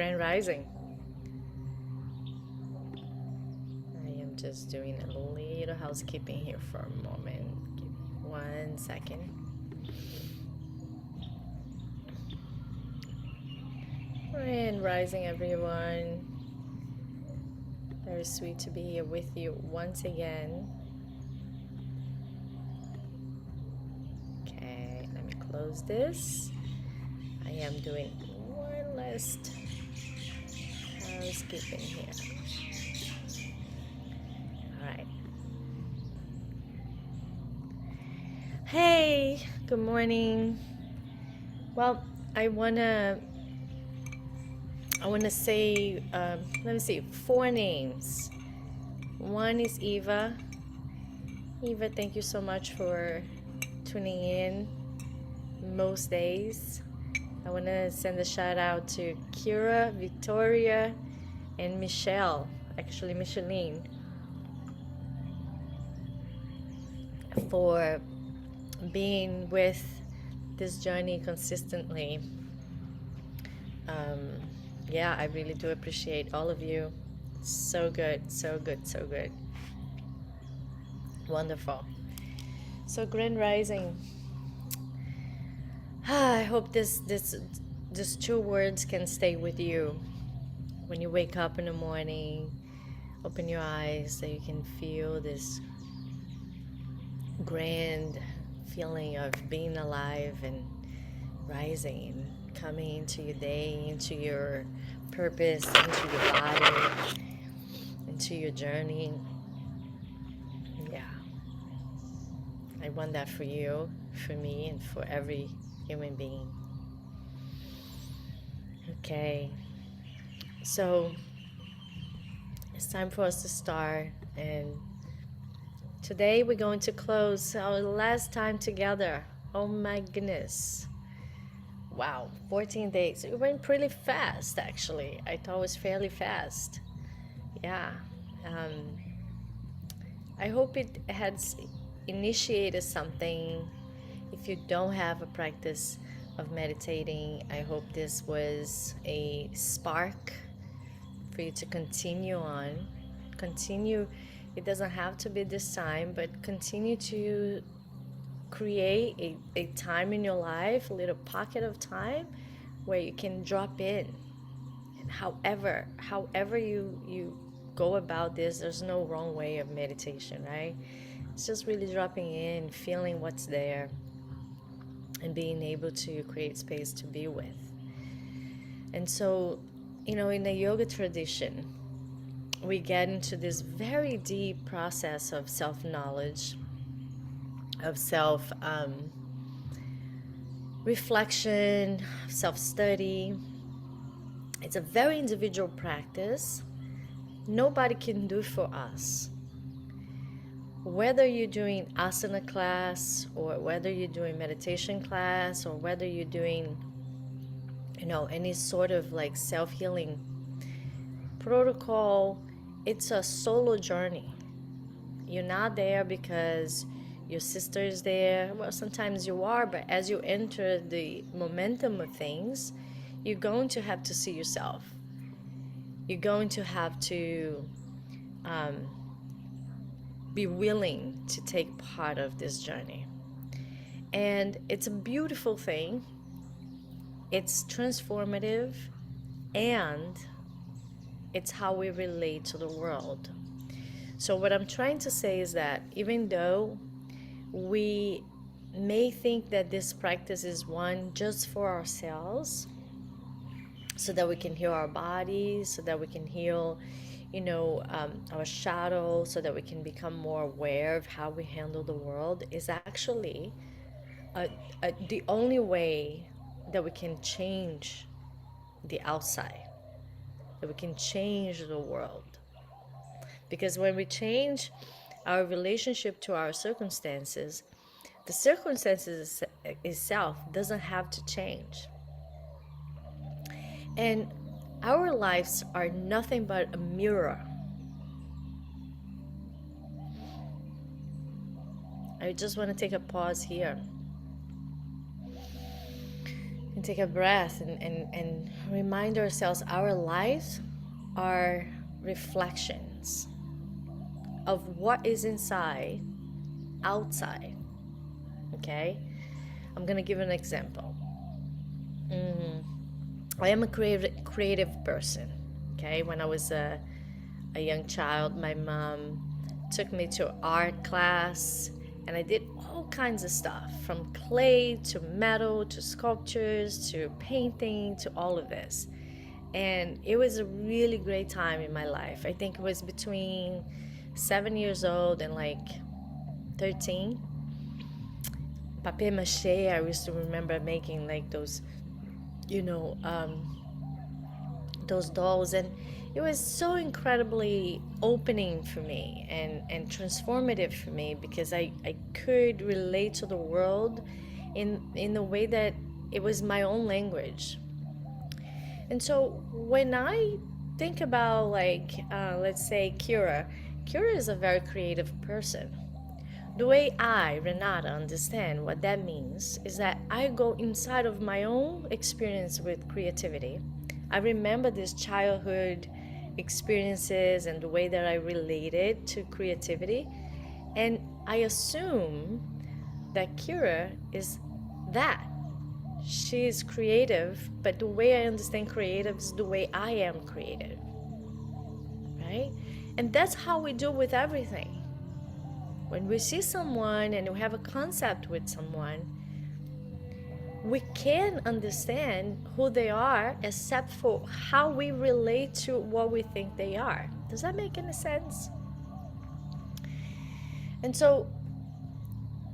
Grand Rising. I am just doing a little housekeeping here for a moment. Give me 1 second. Grand Rising, everyone. Very sweet to be here with you once again. Okay, let me close this. I am doing one last housekeeping here. All right. Hey, good morning. Well, I wanna say, let me see, 4 names. One is Eva. Eva, thank you so much for tuning in most days. I want to send a shout out to Kira, Victoria, and Michelle, actually Micheline, for being with this journey consistently. Yeah, I really do appreciate all of you. So good, so good, so good. Wonderful. So Grand Rising. I hope these 2 words can stay with you when you wake up in the morning. Open your eyes so you can feel this grand feeling of being alive and rising, coming into your day, into your purpose, into your body, into your journey. Yeah, I want that for you, for me, and for every human being. Okay, so it's time for us to start, and today we're going to close our last time together. Oh my goodness. Wow, 14 days. It went pretty fast, actually. I thought it was fairly fast. Yeah. Um, I hope it has initiated something. If you don't have a practice of meditating, I hope this was a spark for you to continue on. Continue. It doesn't have to be this time, but continue to create a time in your life, a little pocket of time where you can drop in. And however you go about this, there's no wrong way of meditation, right? It's just really dropping in, feeling what's there, and being able to create space to be with. And so, in the yoga tradition, we get into this very deep process of self-knowledge, of self reflection, self-study. It's a very individual practice. Nobody can do for us. Whether you're doing asana class, or whether you're doing meditation class, or whether you're doing, any sort of like self-healing protocol, it's a solo journey. You're not there because your sister is there. Well, sometimes you are, but as you enter the momentum of things, you're going to have to see yourself. You're going to have to be willing to take part of this journey. And it's a beautiful thing. It's transformative, and it's how we relate to the world. So what I'm trying to say is that even though we may think that this practice is one just for ourselves, so that we can heal our bodies, so that we can heal, our shadow, so that we can become more aware of how we handle the world, is actually the only way that we can change the outside, that we can change the world. Because when we change our relationship to our circumstances, the circumstances itself doesn't have to change. And our lives are nothing but a mirror. I just want to take a pause here and take a breath and remind ourselves our lives are reflections of what is inside, outside. Okay? I'm gonna give an example. I am a creative person. Okay? When I was a young child, my mom took me to art class and I did all kinds of stuff from clay to metal to sculptures to painting to all of this. And it was a really great time in my life. I think it was between 7 years old and like 13. Papier mache, I used to remember making like those, you know, those dolls, and it was so incredibly opening for me and transformative for me because I could relate to the world in a way that it was my own language. And so when I think about like let's say Kira is a very creative person. The way I, Renata, understand what that means is that I go inside of my own experience with creativity. I remember these childhood experiences and the way that I related to creativity, and I assume that Kira is that. She is creative, but the way I understand creative is the way I am creative, right? And that's how we do with everything. When we see someone and we have a concept with someone, we can understand who they are except for how we relate to what we think they are. Does that make any sense? And so,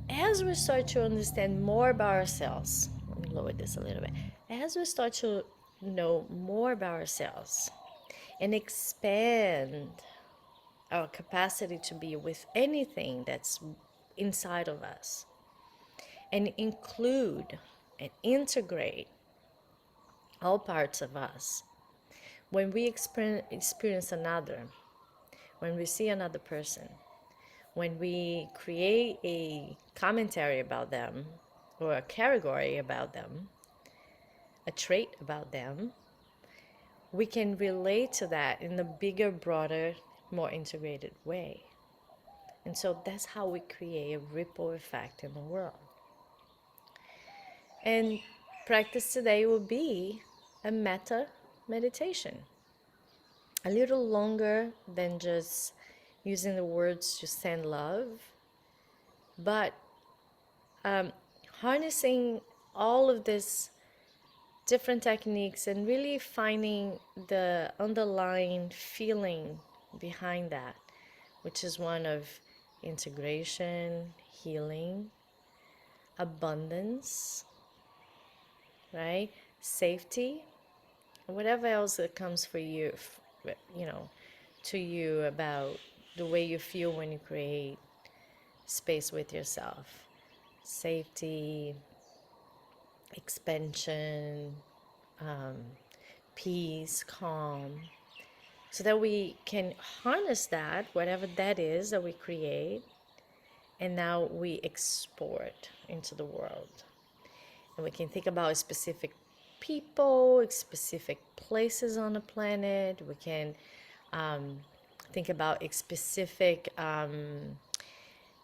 as we start to understand more about ourselves, let me lower this a little bit. As we start to know more about ourselves and expand our capacity to be with anything that's inside of us, and include and integrate all parts of us. When we experience another, when we see another person, when we create a commentary about them or a category about them, a trait about them, we can relate to that in a bigger, broader, more integrated way. And so that's how we create a ripple effect in the world. And practice today will be a metta meditation, a little longer than just using the words to send love, but harnessing all of this different techniques and really finding the underlying feeling behind that, which is one of integration, healing, abundance, right? Safety, whatever else that comes for you, you know, to you about the way you feel when you create space with yourself. Safety, expansion, peace, calm, so that we can harness that, whatever that is that we create, and now we export into the world. And we can think about specific people, specific places on the planet. We can think about specific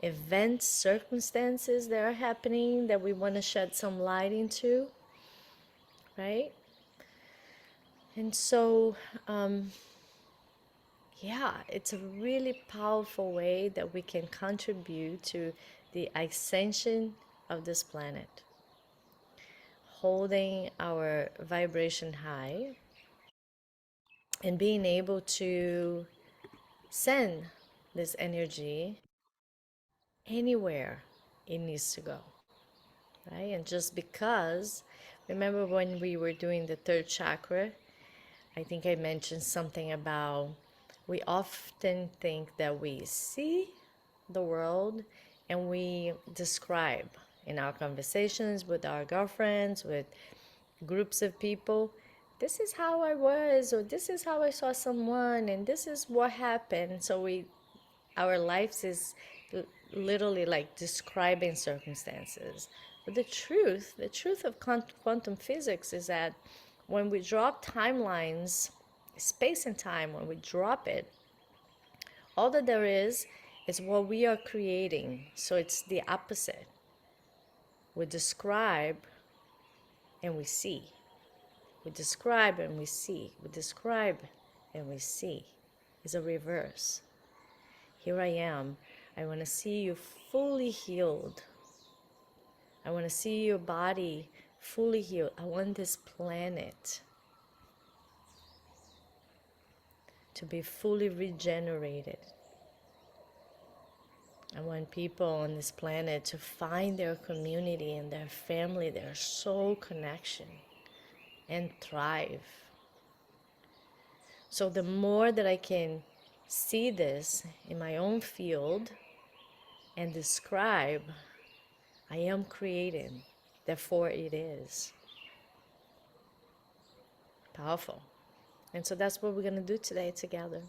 events, circumstances that are happening that we want to shed some light into, right? And so, yeah, it's a really powerful way that we can contribute to the ascension of this planet, holding our vibration high and being able to send this energy anywhere it needs to go, right? And just because, remember when we were doing the third chakra, I think I mentioned something about we often think that we see the world and we describe in our conversations with our girlfriends, with groups of people, this is how I was, or this is how I saw someone, and this is what happened. So our lives is literally like describing circumstances, But the truth of quantum physics is that when we drop timelines, space and time, when we drop it, all that there is what we are creating. So it's the opposite. We describe and we see. We describe and we see. We describe and we see. It's a reverse. Here I am. I want to see you fully healed. I want to see your body fully healed. I want this planet to be fully regenerated. I want people on this planet to find their community and their family, their soul connection, and thrive. So the more that I can see this in my own field and describe, I am creating, therefore it is. Powerful. And so that's what we're going to do today together.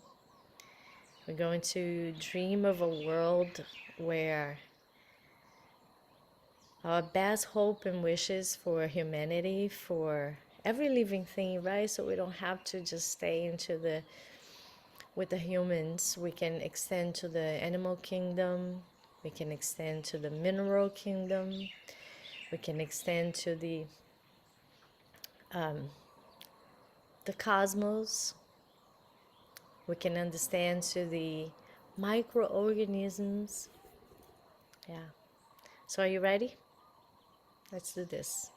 We're going to dream of a world where our best hope and wishes for humanity, for every living thing, right? So we don't have to just stay with the humans. We can extend to the animal kingdom. We can extend to the mineral kingdom. We can extend to the cosmos. We can understand to the microorganisms. Yeah. So are you ready? Let's do this.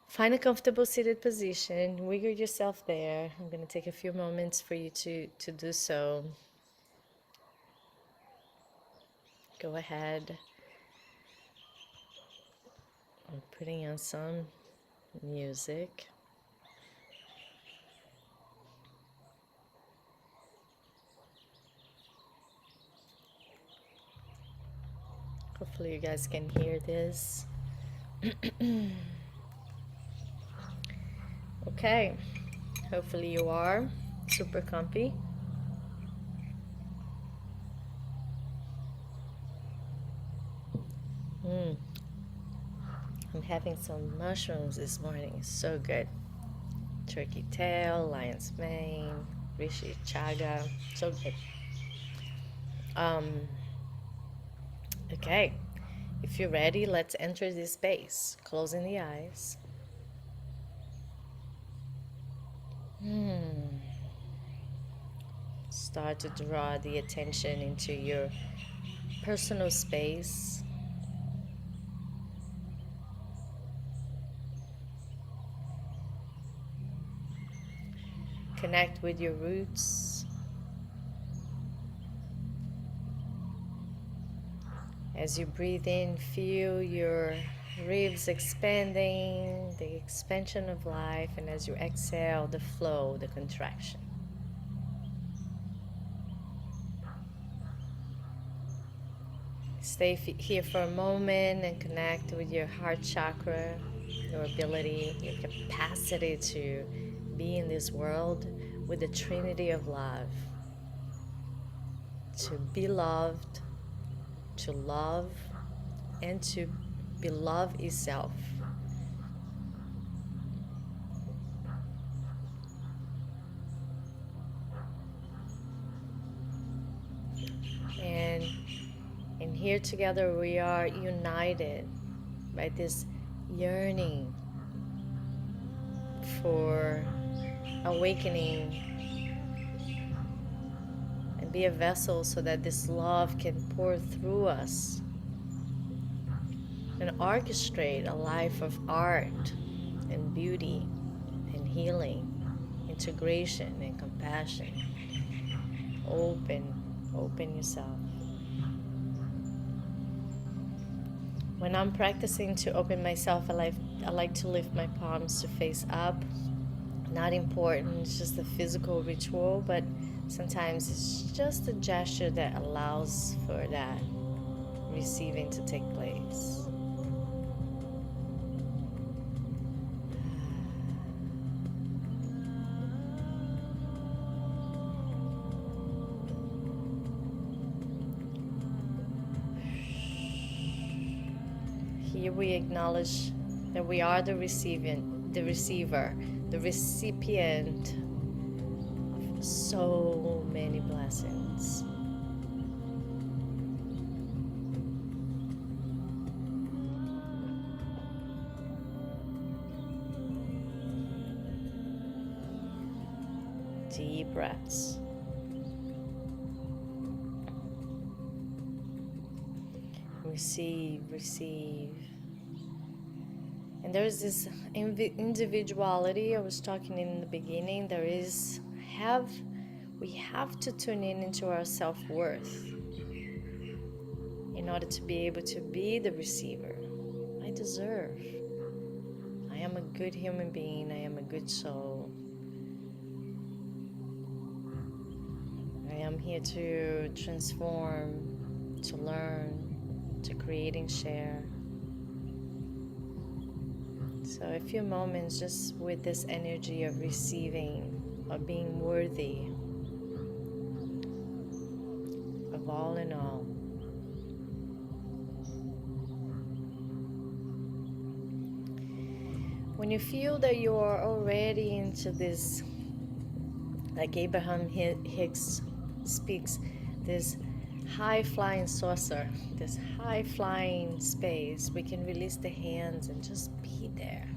Find a comfortable seated position. Wiggle yourself there. I'm going to take a few moments for you to do so. Go ahead. I'm putting on some music. Hopefully you guys can hear this. Okay, hopefully you are super comfy. I'm having some mushrooms this morning. It's so good. Turkey tail, lion's mane, rishi chaga, so good. Okay, if you're ready, let's enter this space. Closing the eyes. Start to draw the attention into your personal space. Connect with your roots. As you breathe in, feel your ribs expanding, the expansion of life, and as you exhale, the flow, the contraction. Stay here for a moment and connect with your heart chakra, your ability, your capacity to be in this world with the trinity of love. To be loved, to love, and to be love itself. And here together we are united by this yearning for awakening and be a vessel so that this love can pour through us and orchestrate a life of art and beauty and healing, integration and compassion. Open yourself. When I'm practicing to open myself, I like to lift my palms to face up. Not important, it's just a physical ritual, but sometimes it's just a gesture that allows for that receiving to take place. Here we acknowledge that we are the recipient, the recipient of so many blessings. Deep breaths. Receive, receive. And there is this individuality I was talking in the beginning. We have to tune in into our self-worth in order to be able to be the receiver. I deserve. I am a good human being. I am a good soul. I am here to transform, to learn, to create and share. So a few moments just with this energy of receiving, of being worthy of all in all. When you feel that you are already into this, like Abraham Hicks speaks, this high-flying saucer, this high-flying space, we can release the hands and just be there.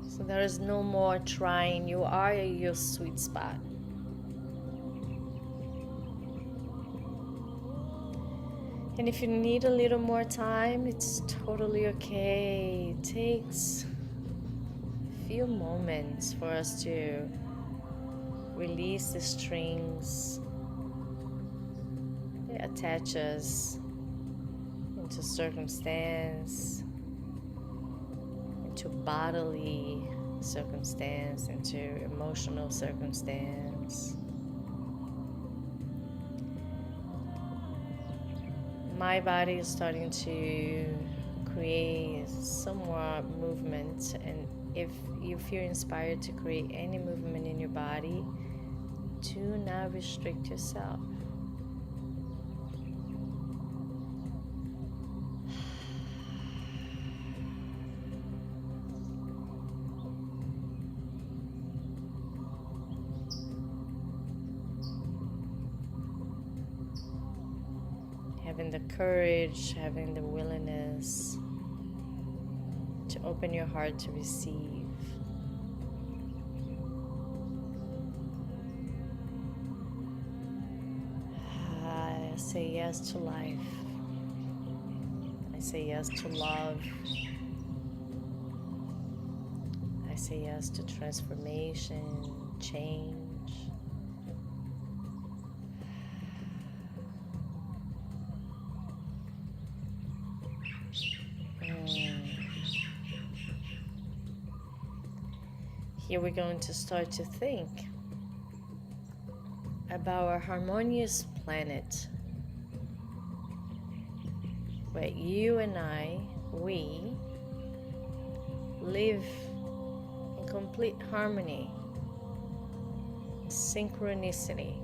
So there is no more trying. You are your sweet spot. And if you need a little more time, it's totally okay. It takes a few moments for us to release the strings that attach us into circumstance, into bodily circumstance, into emotional circumstance. My body is starting to create some more movement, and if you feel inspired to create any movement in your body, do not restrict yourself. Having the courage, having the willingness to open your heart to receive. I say yes to life. I say yes to love. I say yes to transformation, change. Here we're going to start to think about our harmonious planet, where you and we live in complete harmony, synchronicity.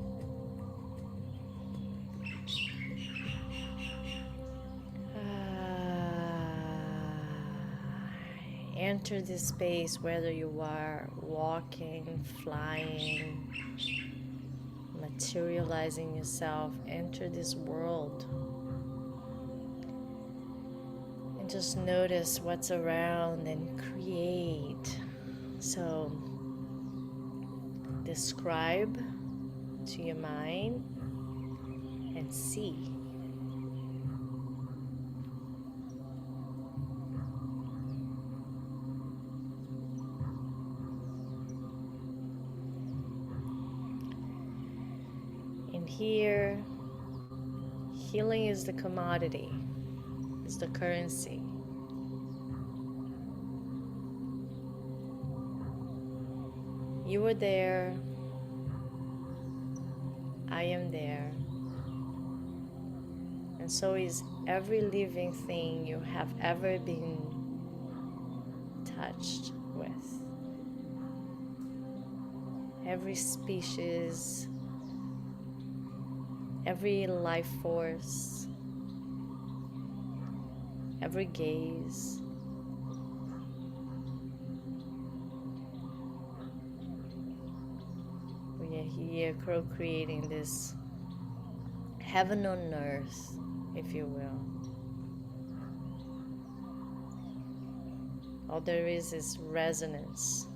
Enter this space, whether you are walking, flying, materializing yourself. Enter this world and just notice what's around and create. So describe to your mind and see. And here, healing is the commodity, it's the currency. You are there, I am there, and so is every living thing you have ever been touched with. Every species, every life force, every gaze. We are here co-creating this heaven on earth, if you will. All there is resonance.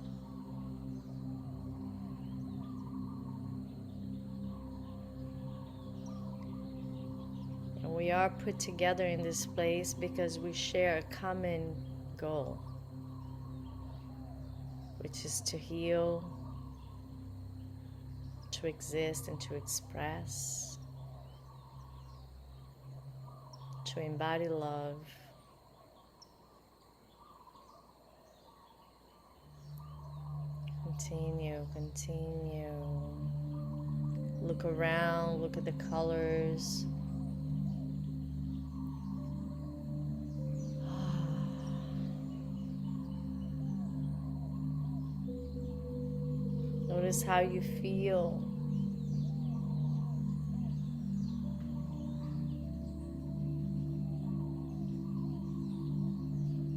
And we are put together in this place because we share a common goal, which is to heal, to exist and to express, to embody love. Continue. Look around, look at the colors. Notice how you feel.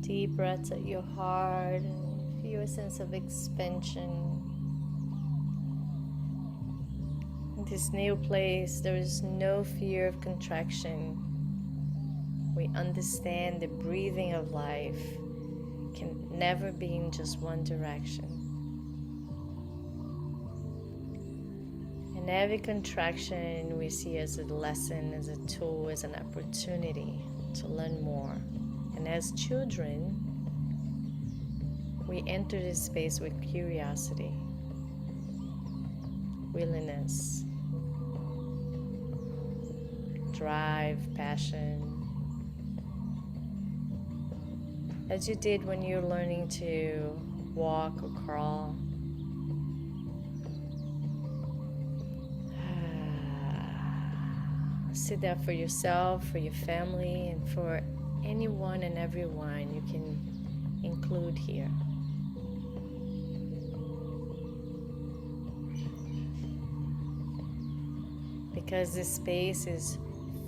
Deep breaths at your heart and feel a sense of expansion. In this new place, there is no fear of contraction. We understand the breathing of life can never be in just one direction. And every contraction we see as a lesson, as a tool, as an opportunity to learn more. And as children, we enter this space with curiosity, willingness, drive, passion. As you did when you're learning to walk or crawl. Sit there for yourself, for your family, and for anyone and everyone you can include here. Because this space is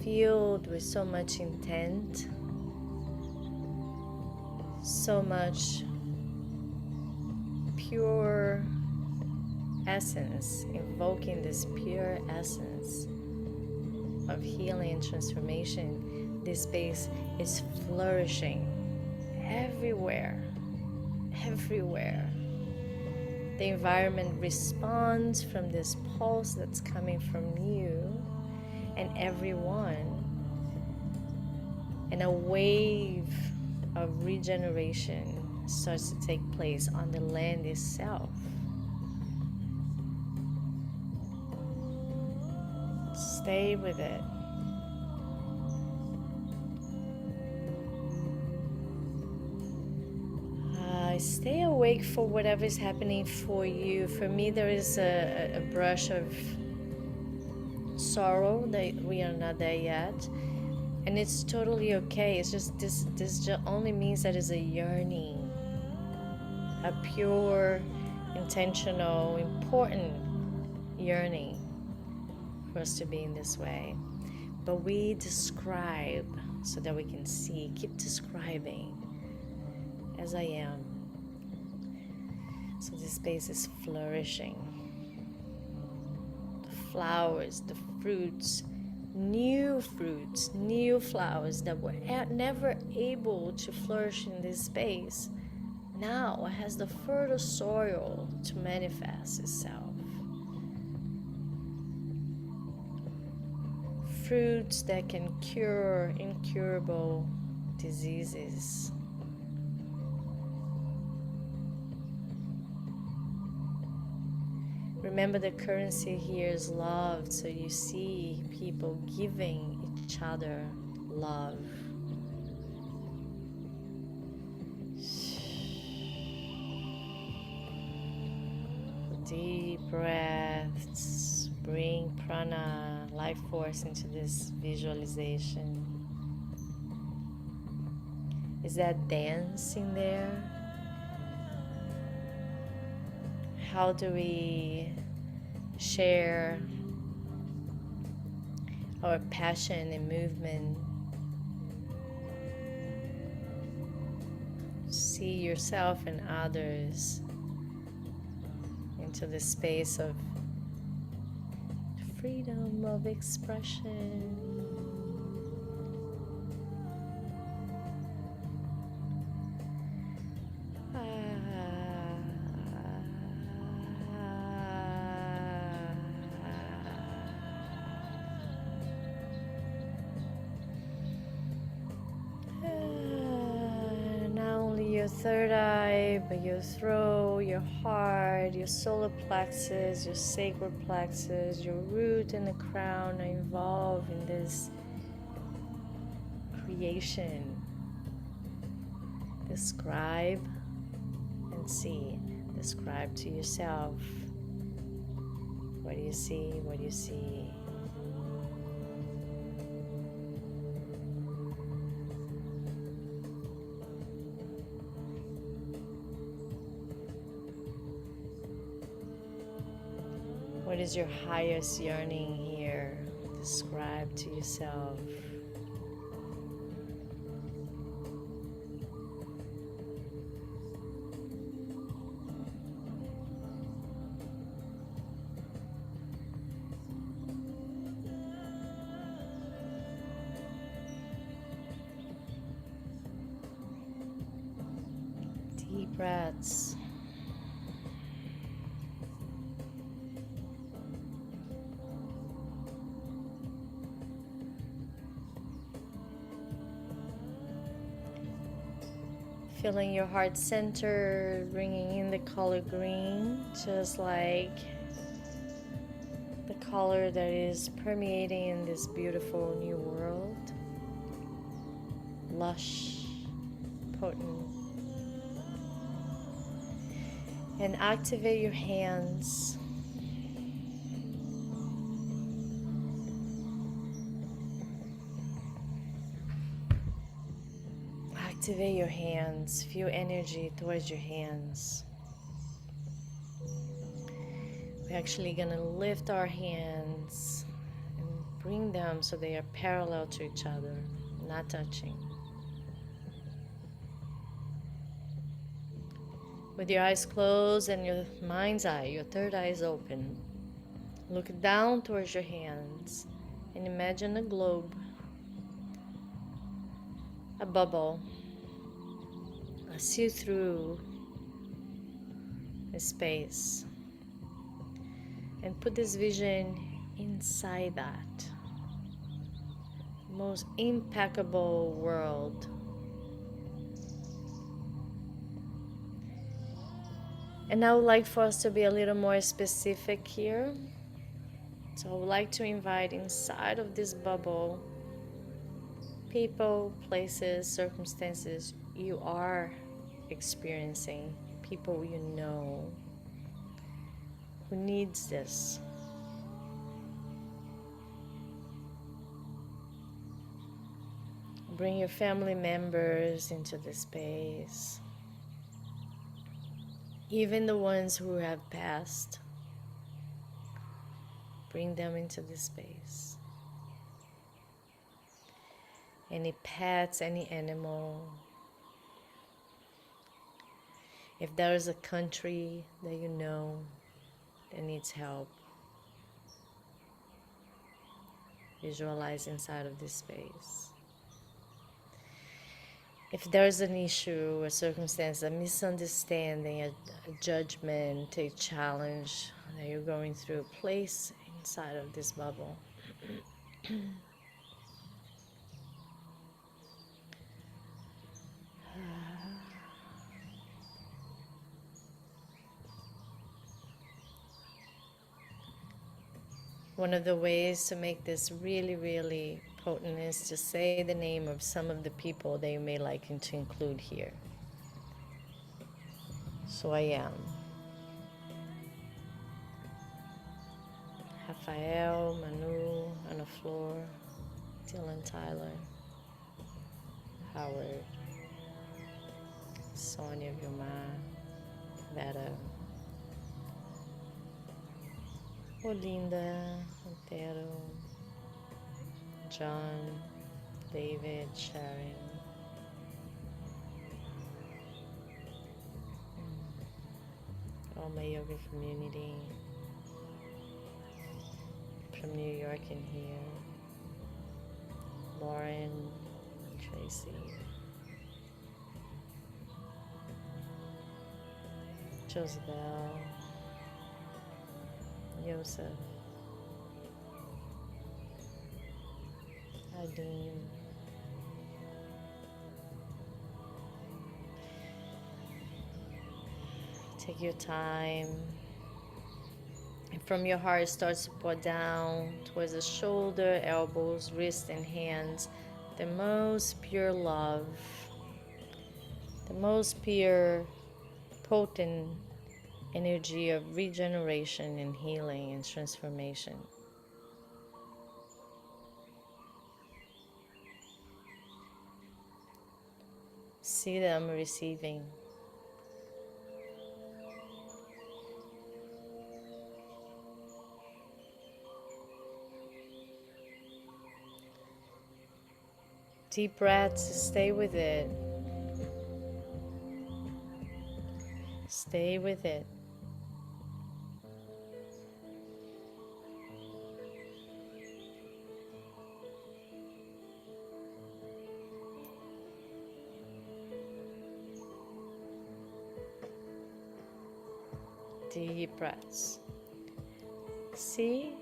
filled with so much intent, so much pure essence, invoking this pure essence of healing and transformation. This space is flourishing everywhere. The environment responds from this pulse that's coming from you and everyone, and a wave of regeneration starts to take place on the land itself. Stay with it. Stay awake for whatever is happening for you. For me, there is a brush of sorrow that we are not there yet, and it's totally okay. It's just this just only means that it's a yearning, a pure, intentional, important yearning for us to be in this way. But we describe so that we can see. Keep describing as I am. So this space is flourishing. The flowers, the fruits, new flowers that were never able to flourish in this space, now has the fertile soil to manifest itself. Fruits that can cure incurable diseases. Remember, the currency here is love, so you see people giving each other love. Deep breaths, bring prana, life force, into this visualization. Is that dance in there? How do we share our passion and movement. See yourself and others into the space of freedom of expression. Not only your third eye, but your throat, your heart, your solar plexus, your sacral plexus, your root and the crown are involved in this creation. Describe and see. Describe to yourself. What do you see? What do you see? What is your highest yearning here? Describe to yourself. Deep breaths. Feeling your heart center, bringing in the color green, just like the color that is permeating in this beautiful new world. Lush, potent. And activate your hands. Activate your hands. Feel energy towards your hands. We're actually going to lift our hands and bring them so they are parallel to each other, not touching. With your eyes closed and your mind's eye, your third eye is open. Look down towards your hands and imagine a globe, a bubble, a see-through space. And put this vision inside that most impeccable world. And I would like for us to be a little more specific here. So I would like to invite inside of this bubble people, places, circumstances you are experiencing, people you know who needs this. Bring your family members into the space. Even the ones who have passed, bring them into this space. Any pets, any animal. If there is a country that you know that needs help, visualize inside of this space. If there's an issue, a circumstance, a misunderstanding, a judgment, a challenge that you're going through, place inside of this bubble. One of the ways to make this really, really potent is to say the name of some of the people that you may like to include here. So I am Rafael, Manu, Ana Flor, Dylan Tyler, Howard, Sonia, Vilmar, Vera, Olinda, Antero, John, David, Sharon, all my yoga community from New York and here, Lauren, Tracy, Josabel, Joseph, Adeem, take your time. And from your heart, start to pour down towards the shoulder, elbows, wrists, and hands. The most pure love, the most pure, potent energy of regeneration and healing and transformation. See them receiving. Deep breaths, stay with it. Stay with it. Deep breaths. See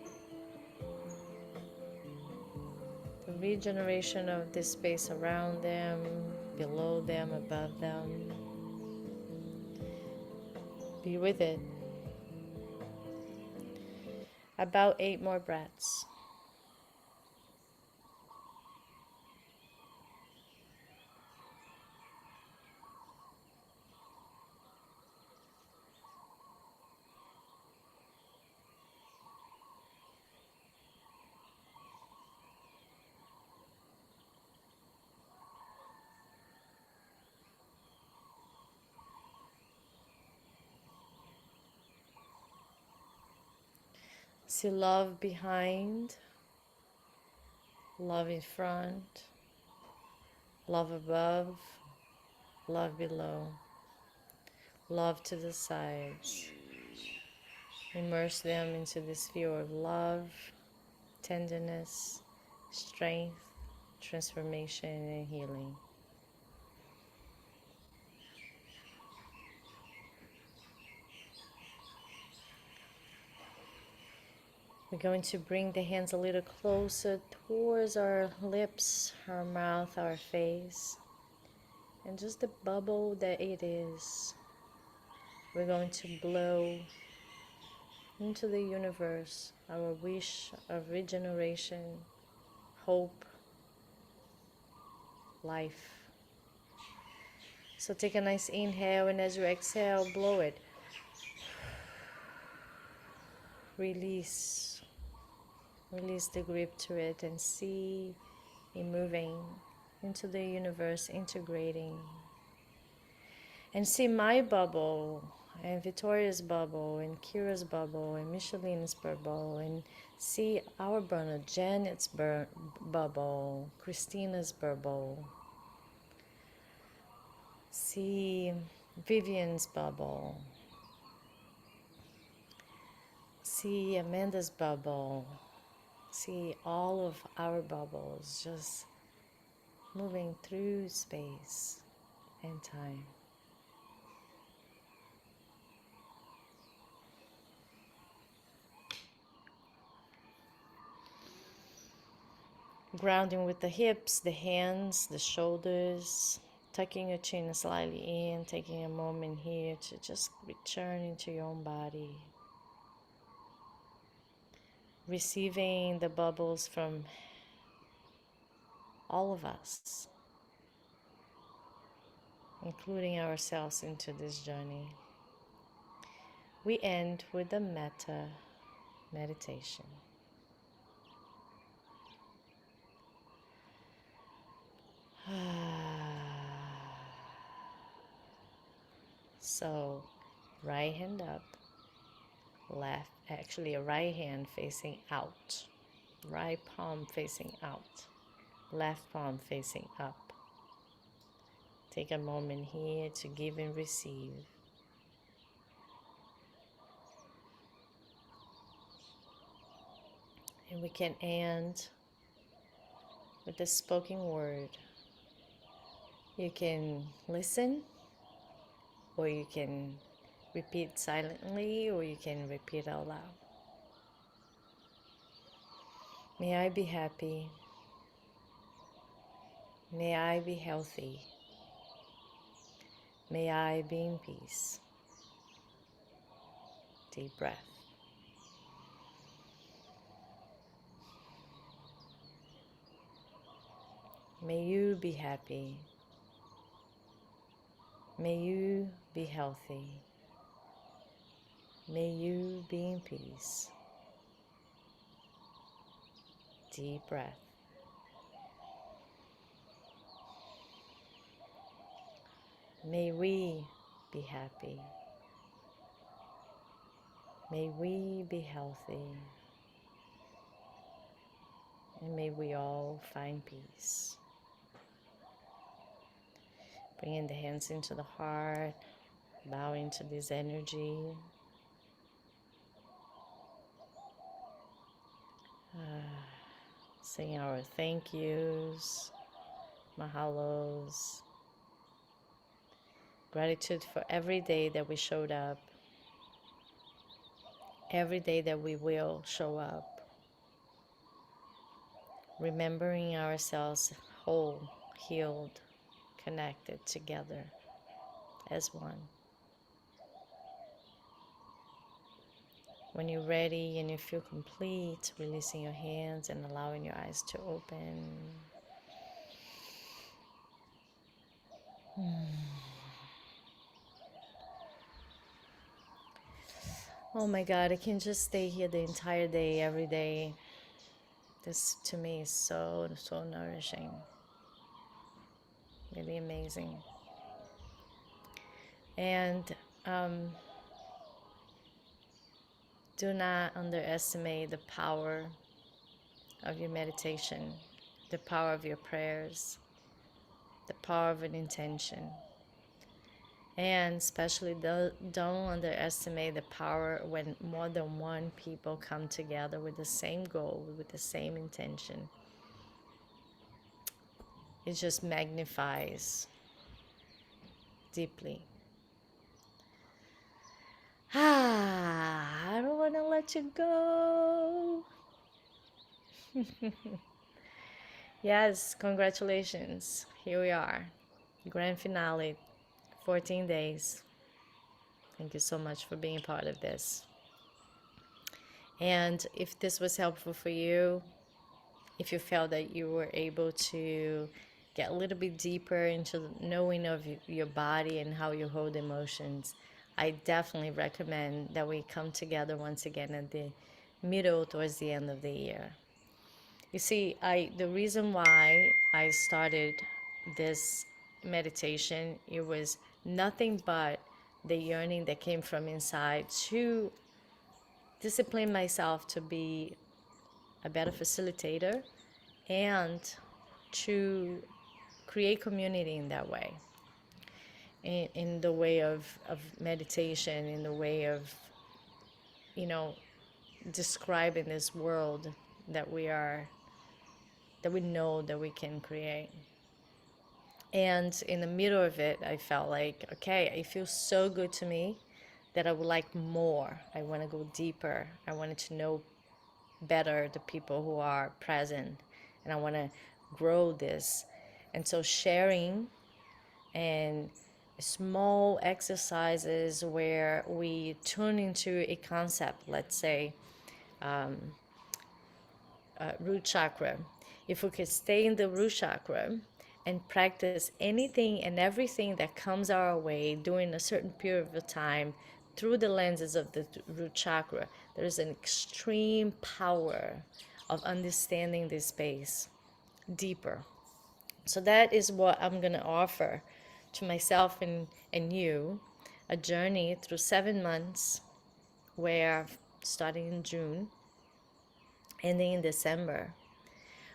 the regeneration of this space around them, below them, above them. Be with it. About 8 more breaths. See love behind, love in front, love above, love below, love to the sides. Immerse them into this view of love, tenderness, strength, transformation, and healing. We're going to bring the hands a little closer towards our lips, our mouth, our face, and just the bubble that it is. We're going to blow into the universe our wish of regeneration, hope, life. So take a nice inhale, and as you exhale, blow it. Release. Release the grip to it and see it moving into the universe, integrating. And see my bubble, and Victoria's bubble, and Kira's bubble, and Micheline's bubble, and see our burner, Janet's bubble, Christina's bubble. See Vivian's bubble. See Amanda's bubble. See all of our bubbles just moving through space and time. Grounding with the hips, the hands, the shoulders, tucking your chin slightly in, taking a moment here to just return into your own body. Receiving the bubbles from all of us, including ourselves, into this journey. We end with the metta meditation. So, right hand up, left, actually a right hand facing out. Right palm facing out, left palm facing up. Take a moment here to give and receive. And we can end with the spoken word. You can listen, or you can repeat silently, or you can repeat out loud. May I be happy. May I be healthy. May I be in peace. Deep breath. May you be happy. May you be healthy. May you be in peace. Deep breath. May we be happy. May we be healthy. And may we all find peace. Bringing the hands into the heart, bowing to this energy. Saying our thank yous, mahalos. Gratitude for every day that we showed up. Every day that we will show up. Remembering ourselves whole, healed, connected together as one. When you're ready and you feel complete, releasing your hands and allowing your eyes to open. Oh my God, I can just stay here the entire day, every day. This to me is so nourishing. Really amazing. And do not underestimate the power of your meditation, the power of your prayers, the power of an intention. And especially don't underestimate the power when more than one people come together with the same goal, with the same intention. It just magnifies deeply. I don't want to let you go. Yes, congratulations. Here we are. Grand finale, 14 days. Thank you so much for being a part of this. And if this was helpful for you, if you felt that you were able to get a little bit deeper into the knowing of your body and how you hold emotions, I definitely recommend that we come together once again at the middle towards the end of the year. You see, the reason why I started this meditation, it was nothing but the yearning that came from inside to discipline myself to be a better facilitator and to create community in that way, in the way of meditation, in the way of, describing this world that we know that we can create. And in the middle of it, I felt like, okay, it feels so good to me that I would like more. I want to go deeper. I wanted to know better the people who are present, and I want to grow this. And so sharing and small exercises where we tune into a concept, let's say root chakra. If we could stay in the root chakra and practice anything and everything that comes our way during a certain period of time through the lenses of the root chakra, there is an extreme power of understanding this space deeper. So that is what I'm going to offer to myself and you, a journey through 7 months where starting in June, ending in December.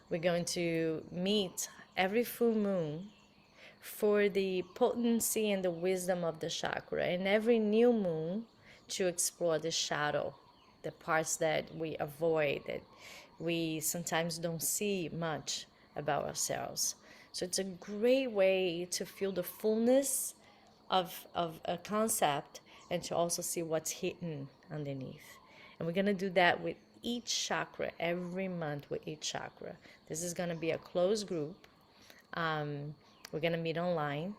We're going to meet every full moon for the potency and the wisdom of the chakra, and every new moon to explore the shadow, the parts that we avoid, that we sometimes don't see much about ourselves. So it's a great way to feel the fullness of a concept and to also see what's hidden underneath. And we're going to do that with each chakra, every month with each chakra. This is going to be a closed group. We're going to meet online.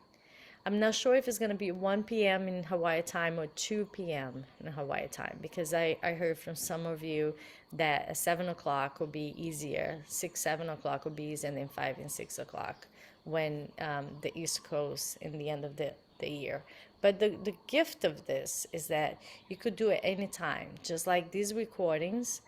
I'm not sure if it's going to be 1 p.m. in Hawaii time or 2 p.m. in Hawaii time, because I heard from some of you that 7 o'clock will be easier, 6, 7 o'clock will be easier, and then 5 and 6 o'clock when the East Coast in the end of the year. But the gift of this is that you could do it anytime, just like these recordings.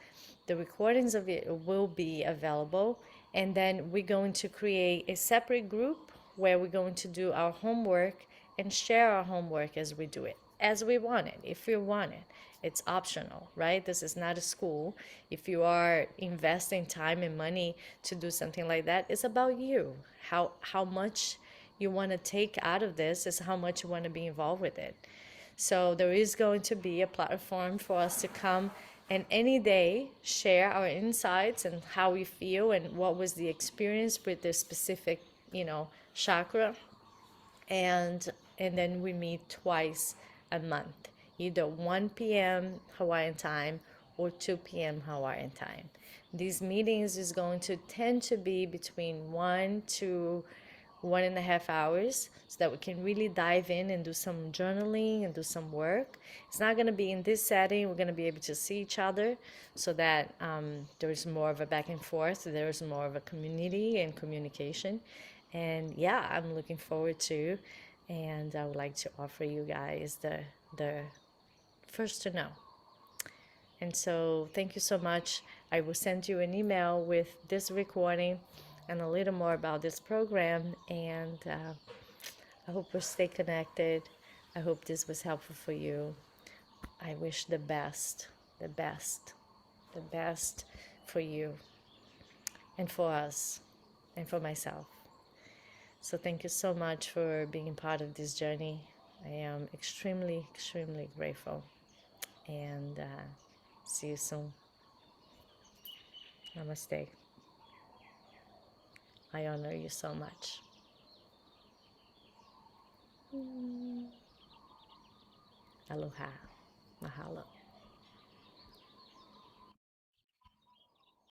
The recordings of it will be available, and then we're going to create a separate group where we're going to do our homework and share our homework as we do it, as we want it, if we want it. It's optional, right? This is not a school. If you are investing time and money to do something like that, it's about you. How much you want to take out of this is how much you want to be involved with it. So there is going to be a platform for us to come and any day share our insights and how we feel and what was the experience with this specific, chakra. And then we meet twice a month, either 1 p.m. Hawaiian time or 2 p.m. Hawaiian time. These meetings is going to tend to be between 1 to 1.5 hours, so that we can really dive in and do some journaling and do some work. It's not going to be in this setting. We're going to be able to see each other, so that there's more of a back and forth. There's more of a community and communication. And yeah, I'm looking forward to, and I would like to offer you guys the first to know. And so thank you so much. I will send you an email with this recording and a little more about this program. And I hope we'll stay connected. I hope this was helpful for you. I wish the best, the best, the best for you and for us and for myself. So thank you so much for being part of this journey. I am extremely, extremely grateful. And see you soon. Namaste. I honor you so much. Aloha. Mahalo.